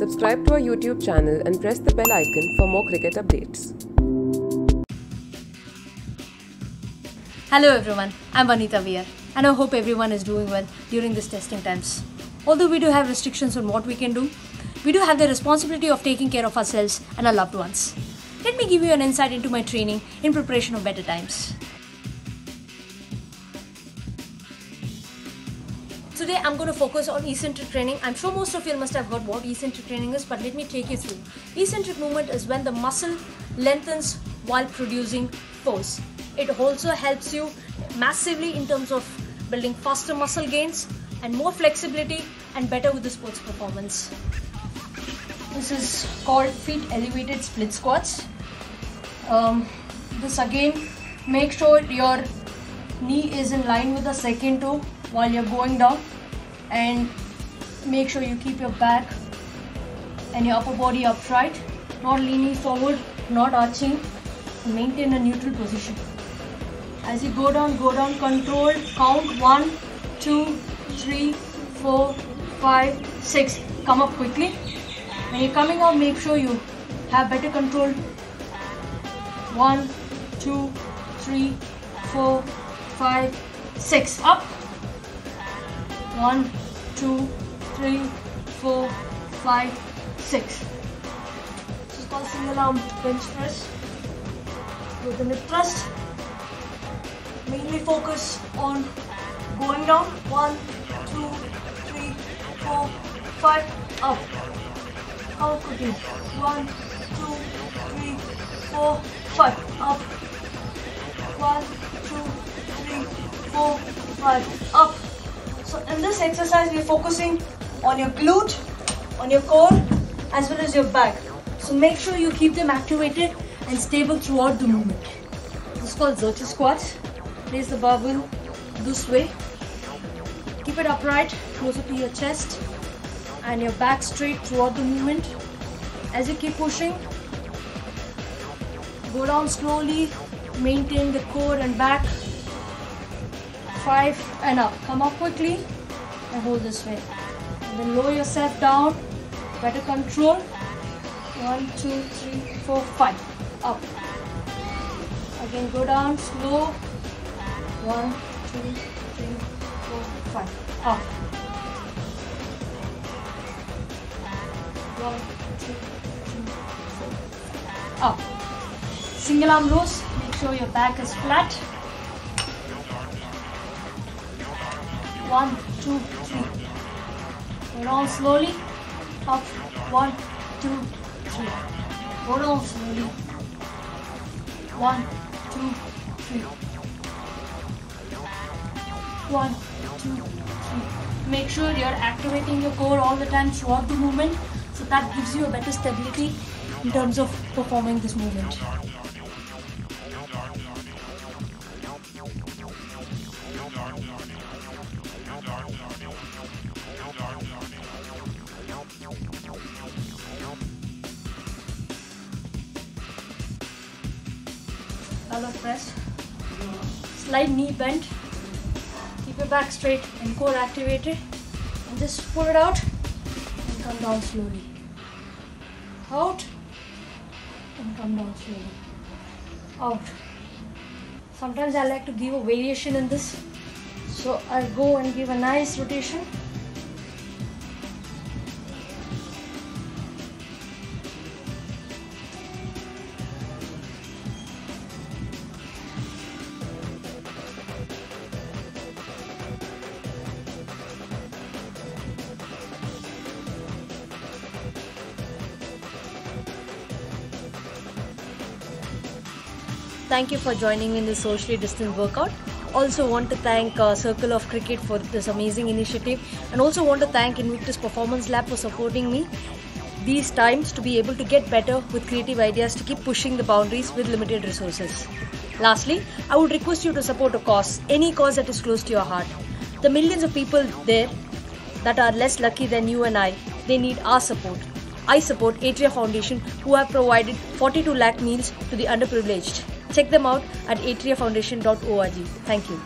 Subscribe to our YouTube channel and press the bell icon for more cricket updates. Hello everyone, I'm Vanita Veer and I hope everyone is doing well during these testing times. Although we do have restrictions on what we can do, we do have the responsibility of taking care of ourselves and our loved ones. Let me give you an insight into my training in preparation of better times. Today I'm going to focus on eccentric training. I'm sure most of you must have heard what eccentric training is, but let me take you through. Eccentric movement is when the muscle lengthens while producing force. It also helps you massively in terms of building faster muscle gains and more flexibility and better with the sports performance. This is called feet elevated split squats. This again, make sure your knee is in line with the second toe while you're going down, and make sure you keep your back and your upper body upright, not leaning forward, not arching. Maintain a neutral position. As you go down, controlled, count 1, 2, 3, 4, 5, 6. Come up quickly. When you're coming out, make sure you have better control. 1, 2, 3, 4, 5, 6. Up. 1, 2, 3, 4, 5, 6. This is called single arm bench press. With the hip thrust, mainly focus on going down. 1, 2, 3, 4, 5. Up. Out quickly. 1, 2, 3, 4, 5. Up. 1, 2, 3, 4, 5. Up. So in this exercise, we are focusing on your glute, on your core, as well as your back. So make sure you keep them activated and stable throughout the movement. This is called Xerxes squats. Place the barbell this way. Keep it upright, closer to your chest, and your back straight throughout the movement. As you keep pushing, go down slowly, maintain the core and back. 5 and up. Come up quickly and hold this way. And then lower yourself down. Better control. 1, 2, 3, 4, 5. Up. Again, go down slow. 1, 2, 3, 4, 5. Up. 1, 2, 3, 4, 5. Up. Single arm rows. Make sure your back is flat. 1, 2, 3. Go down slowly. Up. 1, 2, 3. Go down slowly. 1, 2, 3. 1, 2, 3. Make sure you're activating your core all the time throughout the movement, so that gives you a better stability in terms of performing this movement. Collar press. Slight knee bend. Keep your back straight and core activated. And just pull it out and come down slowly. Out and come down slowly. Out. Sometimes I like to give a variation in this. So I go and give a nice rotation. Thank you for joining me in this socially distant workout. Also want to thank Circle of Cricket for this amazing initiative, and also want to thank Invictus Performance Lab for supporting me these times to be able to get better with creative ideas to keep pushing the boundaries with limited resources. Lastly, I would request you to support a cause, any cause that is close to your heart. The millions of people there that are less lucky than you and I, they need our support. I support Atria Foundation, who have provided 42 lakh meals to the underprivileged. Check them out at atriafoundation.org. Thank you.